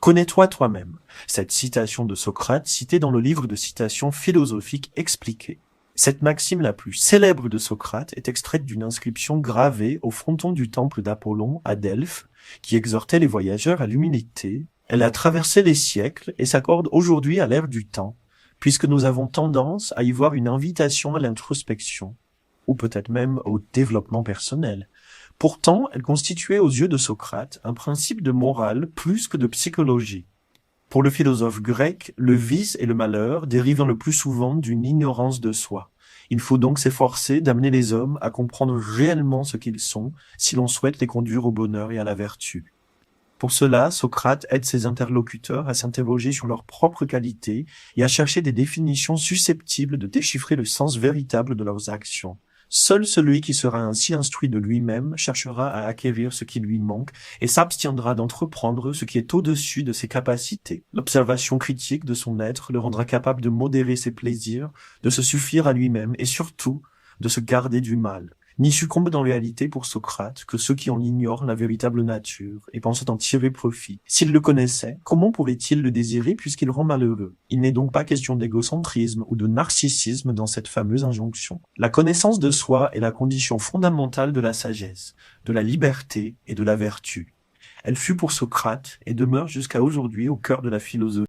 Connais-toi toi-même. Cette citation de Socrate, citée dans le livre de citations philosophiques expliquées. Cette maxime la plus célèbre de Socrate est extraite d'une inscription gravée au fronton du temple d'Apollon à Delphes, qui exhortait les voyageurs à l'humilité. Elle a traversé les siècles et s'accorde aujourd'hui à l'ère du temps, puisque nous avons tendance à y voir une invitation à l'introspection, ou peut-être même au développement personnel. Pourtant, elle constituait aux yeux de Socrate un principe de morale plus que de psychologie. Pour le philosophe grec, le vice et le malheur dérivent le plus souvent d'une ignorance de soi. Il faut donc s'efforcer d'amener les hommes à comprendre réellement ce qu'ils sont si l'on souhaite les conduire au bonheur et à la vertu. Pour cela, Socrate aide ses interlocuteurs à s'interroger sur leurs propres qualités et à chercher des définitions susceptibles de déchiffrer le sens véritable de leurs actions. Seul celui qui sera ainsi instruit de lui-même cherchera à acquérir ce qui lui manque et s'abstiendra d'entreprendre ce qui est au-dessus de ses capacités. L'observation critique de son être le rendra capable de modérer ses plaisirs, de se suffire à lui-même et surtout de se garder du mal. N'y succombent en réalité pour Socrate que ceux qui en ignorent la véritable nature et pensent en tirer profit. S'ils le connaissaient, comment pourraient-ils le désirer puisqu'il rend malheureux? Il n'est donc pas question d'égocentrisme ou de narcissisme dans cette fameuse injonction. La connaissance de soi est la condition fondamentale de la sagesse, de la liberté et de la vertu. Elle fut pour Socrate et demeure jusqu'à aujourd'hui au cœur de la philosophie.